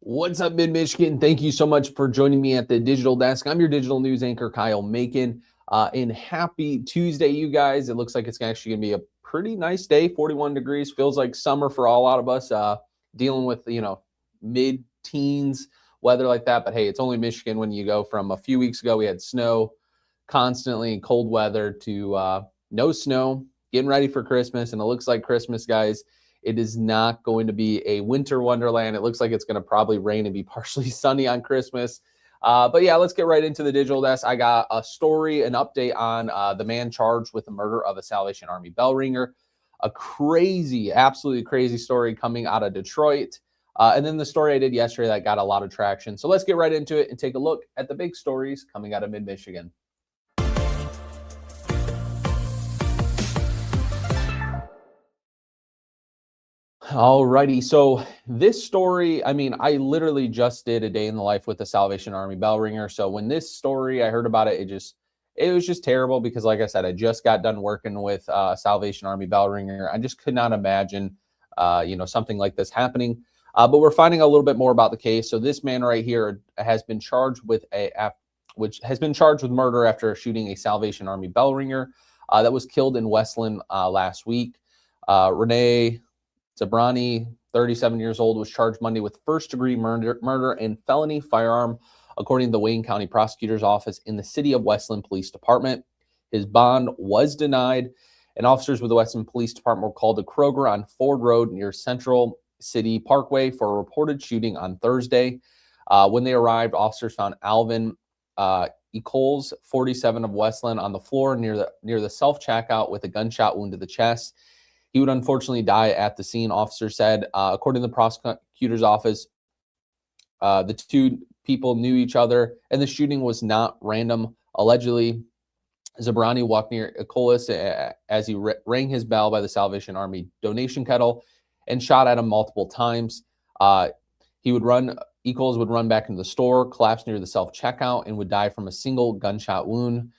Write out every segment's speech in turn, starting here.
What's up, Mid-Michigan? Thank you so much for joining me at the Digital Desk. I'm your digital news anchor, Kyle Macon. And happy Tuesday, you guys. It looks like it's actually going to be a pretty nice day, 41 degrees. Feels like summer for a lot of us, dealing with, mid-teens weather like that. But hey, it's only Michigan when you go from a few weeks ago, we had snow constantly, cold weather to no snow, getting ready for Christmas. And it looks like Christmas, guys, it is not going to be a winter wonderland. It looks like it's going to probably rain and be partially sunny on Christmas. But yeah, let's get right into the digital desk. I got a story, an update on the man charged with the murder of a Salvation Army bell ringer. A crazy, absolutely crazy story coming out of Detroit. And then the story I did yesterday that got a lot of traction. So let's get right into it and take a look at the big stories coming out of Mid-Michigan. Alrighty, so this story, I literally just did a day in the life with the Salvation Army bell ringer. So when this story, I heard about it, it was just terrible because, like I said, I just got done working with Salvation Army bell ringer. I just could not imagine, something like this happening. But we're finding a little bit more about the case. So this man right here has been charged with murder after shooting a Salvation Army bell ringer that was killed in Westland last week. Renee Zabrani, 37 years old, was charged Monday with first-degree murder and felony firearm, according to the Wayne County Prosecutor's Office in the City of Westland Police Department. His bond was denied, and officers with the Westland Police Department were called to Kroger on Ford Road near Central City Parkway for a reported shooting on Thursday. When they arrived, officers found Alvin Echols, 47 of Westland, on the floor near the self-checkout with a gunshot wound to the chest. He would unfortunately die at the scene, officers said. According to the prosecutor's office, the two people knew each other, and the shooting was not random. Allegedly, Zabrani walked near Echols as he rang his bell by the Salvation Army donation kettle and shot at him multiple times. Echols would run back into the store, collapse near the self-checkout, and would die from a single gunshot wound.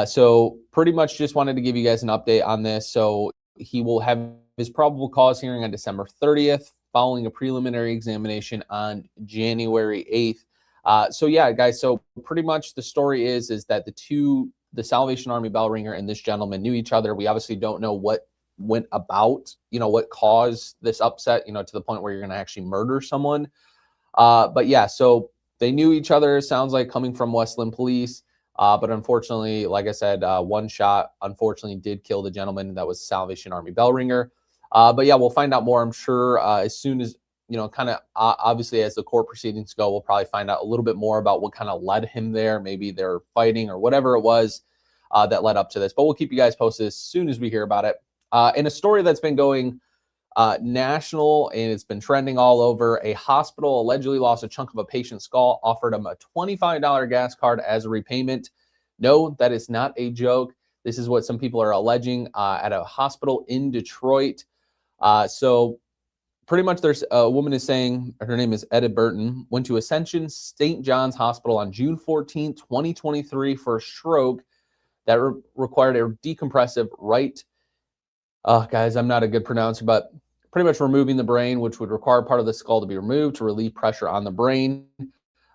So pretty much just wanted to give you guys an update on this. So he will have his probable cause hearing on December 30th, following a preliminary examination on January 8th. So yeah, guys, so pretty much the story is that the Salvation Army bell ringer and this gentleman knew each other. We obviously don't know what went about, what caused this upset, to the point where you're going to actually murder someone. But yeah, so they knew each other, sounds like, coming from Westland Police. But unfortunately, like I said, one shot unfortunately did kill the gentleman that was Salvation Army bell ringer. But yeah, we'll find out more, I'm sure, as soon as, obviously as the court proceedings go, we'll probably find out a little bit more about what kind of led him there. Maybe they're fighting or whatever it was that led up to this. But we'll keep you guys posted as soon as we hear about it. In a story that's been going national and it's been trending all over, a hospital allegedly lost a chunk of a patient's skull, offered him a $25 gas card as a repayment. No, that is not a joke. This is what some people are alleging at a hospital in Detroit. So pretty much there's a woman is saying, her name is Etta Burton, went to Ascension St. John's Hospital on June 14, 2023 for a stroke that required a decompressive right. Guys, I'm not a good pronouncer, but pretty much removing the brain, which would require part of the skull to be removed to relieve pressure on the brain,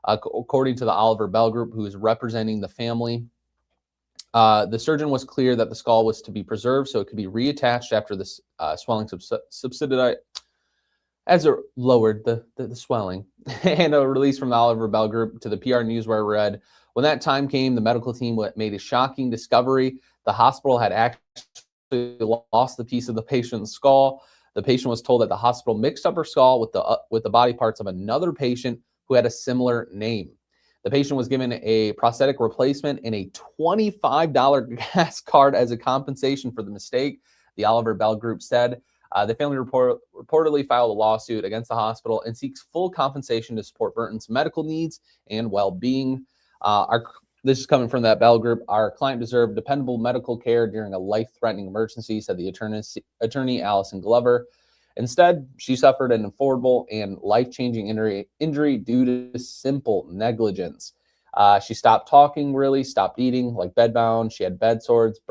according to the Oliver Bell Group, who is representing the family. The surgeon was clear that the skull was to be preserved so it could be reattached after the swelling subsided as it lowered the swelling. And a release from the Oliver Bell Group to the PR Newswire read, when that time came, the medical team made a shocking discovery. The hospital had actually lost the piece of the patient's skull. The patient was told that the hospital mixed up her skull with the body parts of another patient who had a similar name. The patient was given a prosthetic replacement and a $25 gas card as a compensation for the mistake, the Oliver Bell Group said. The family reportedly filed a lawsuit against the hospital and seeks full compensation to support Burton's medical needs and well-being. This is coming from that Bell Group. Our client deserved dependable medical care during a life-threatening emergency, said the attorney Allison Glover. Instead, she suffered an affordable and life-changing injury due to simple negligence. She stopped talking, really, stopped eating, like bedbound. She had bed sores.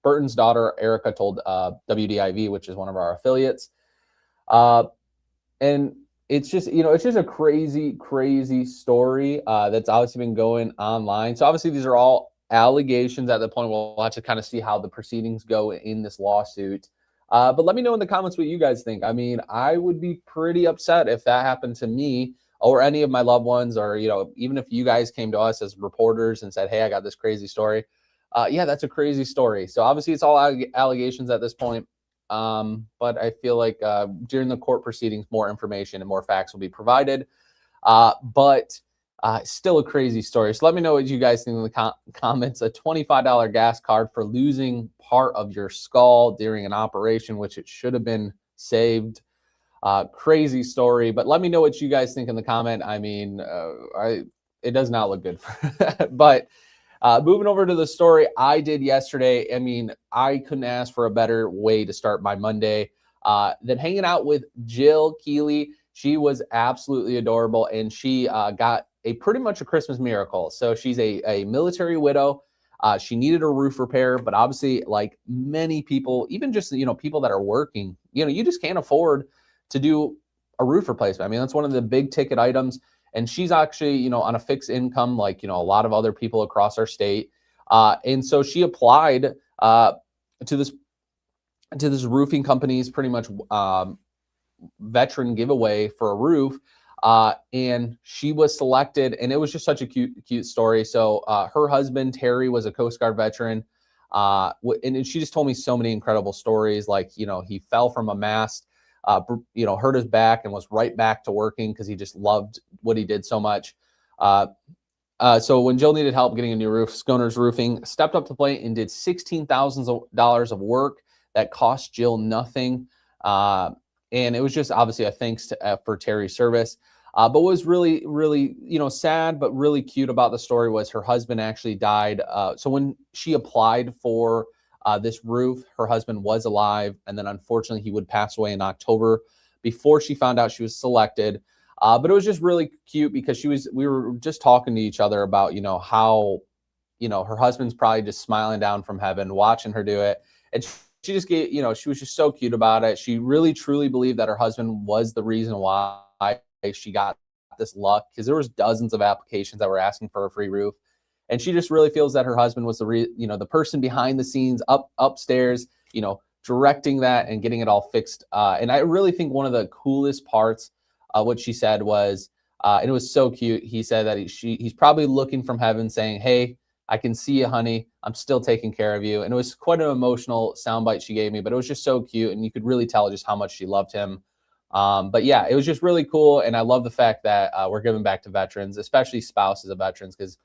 Burton's daughter, Erica, told WDIV, which is one of our affiliates. And it's just, you know, it's just a crazy, crazy story that's obviously been going online. So obviously these are all allegations at the point. We'll have to kind of see how the proceedings go in this lawsuit. But let me know in the comments what you guys think. I mean, I would be pretty upset if that happened to me or any of my loved ones, or, you know, even if you guys came to us as reporters and said, hey, I got this crazy story. Yeah, that's a crazy story. So obviously it's all allegations at this point. But I feel like during the court proceedings, more information and more facts will be provided. But still a crazy story. So let me know what you guys think in the comments. A $25 gas card for losing part of your skull during an operation, which it should have been saved. Crazy story. But let me know what you guys think in the comment. I mean, it does not look good. But moving over to the story I did yesterday, I mean, I couldn't ask for a better way to start my Monday than hanging out with Jill Keeley. She was absolutely adorable, and she got pretty much a Christmas miracle. So she's a military widow. She needed a roof repair, but obviously, like many people, even just, you know, people that are working, you know, you just can't afford to do a roof replacement. I mean, that's one of the big ticket items. And she's actually, you know, on a fixed income, like, you know, a lot of other people across our state. And so she applied to this roofing company's pretty much veteran giveaway for a roof. And she was selected, and it was just such a cute story. So her husband, Terry, was a Coast Guard veteran. And she just told me so many incredible stories. Like, you know, he fell from a mast, you know, hurt his back and was right back to working because he just loved what he did so much. So when Jill needed help getting a new roof, Skoners Roofing stepped up to the plate and did $16,000 of work that cost Jill nothing. And it was just obviously a thanks to, for Terry's service. But what was really, really, you know, sad but really cute about the story was her husband actually died. So when she applied for this roof, her husband was alive, and then unfortunately he would pass away in October before she found out she was selected. But it was just really cute because we were just talking to each other about, you know, how, you know, her husband's probably just smiling down from heaven, watching her do it. And she just gave, you know, she was just so cute about it. She really truly believed that her husband was the reason why she got this luck, because there was dozens of applications that were asking for a free roof. And she just really feels that her husband was you know, the person behind the scenes upstairs, you know, directing that and getting it all fixed. And I really think one of the coolest parts, what she said was, and it was so cute. He said that he's probably looking from heaven saying, hey, I can see you, honey. I'm still taking care of you. And it was quite an emotional soundbite she gave me, but it was just so cute. And you could really tell just how much she loved him. But yeah, it was just really cool. And I love the fact that we're giving back to veterans, especially spouses of veterans, because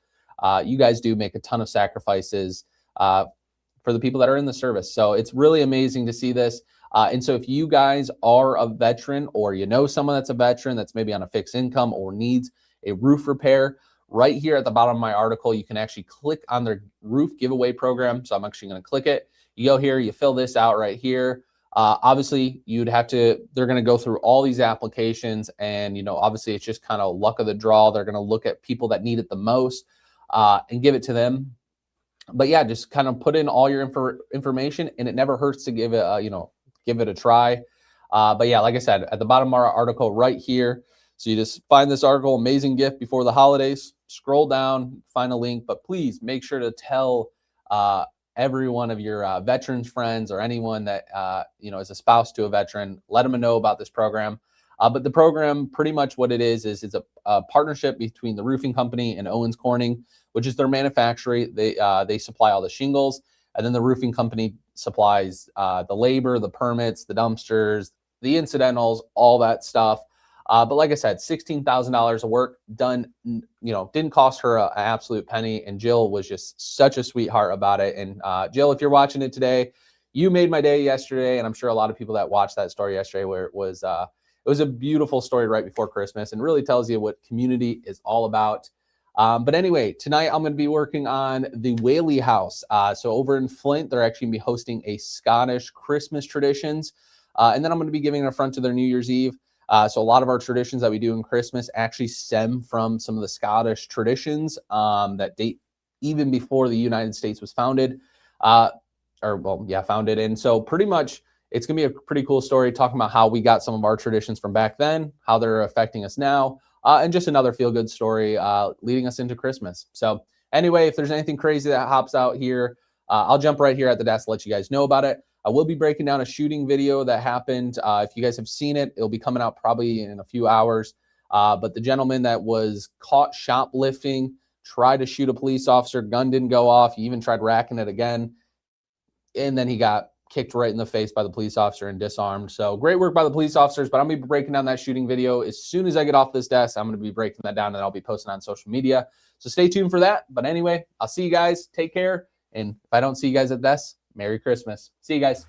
you guys do make a ton of sacrifices for the people that are in the service. So it's really amazing to see this. And so if you guys are a veteran, or you know someone that's a veteran that's maybe on a fixed income or needs a roof repair, right here at the bottom of my article, you can actually click on their roof giveaway program. So I'm actually going to click it. You go here, you fill this out right here. Obviously, they're going to go through all these applications, and, you know, obviously it's just kind of luck of the draw. They're going to look at people that need it the most and give it to them. But yeah, just kind of put in all your information, and it never hurts to give it, you know, give it a try. But yeah, like I said, at the bottom of our article right here. So you just find this article, amazing gift before the holidays, scroll down, find a link, but please make sure to tell every one of your veterans friends, or anyone that, you know, is a spouse to a veteran, let them know about this program. But the program, pretty much what it is it's a partnership between the roofing company and Owens Corning, which is their manufacturer. They supply all the shingles, and then the roofing company supplies the labor, the permits, the dumpsters, the incidentals, all that stuff. But like I said, $16,000 of work done, you know, didn't cost her an absolute penny. And Jill was just such a sweetheart about it. And Jill, if you're watching it today, you made my day yesterday. And I'm sure a lot of people that watched that story yesterday, where it was a beautiful story right before Christmas, and really tells you what community is all about. But anyway, tonight I'm going to be working on the Whaley House. So over in Flint, they're actually going to be hosting a Scottish Christmas traditions. And then I'm going to be giving an affront to their New Year's Eve. So a lot of our traditions that we do in Christmas actually stem from some of the Scottish traditions that date even before the United States was founded. Founded. And so pretty much it's going to be a pretty cool story talking about how we got some of our traditions from back then, how they're affecting us now, and just another feel-good story leading us into Christmas. So anyway, if there's anything crazy that hops out here, I'll jump right here at the desk to let you guys know about it. I will be breaking down a shooting video that happened. If you guys have seen it, it'll be coming out probably in a few hours. But the gentleman that was caught shoplifting, tried to shoot a police officer, gun didn't go off. He even tried racking it again. And then he got kicked right in the face by the police officer and disarmed. So great work by the police officers, but I'm going to be breaking down that shooting video. As soon as I get off this desk, I'm going to be breaking that down and I'll be posting on social media. So stay tuned for that. But anyway, I'll see you guys. Take care. And if I don't see you guys at this, Merry Christmas. See you guys.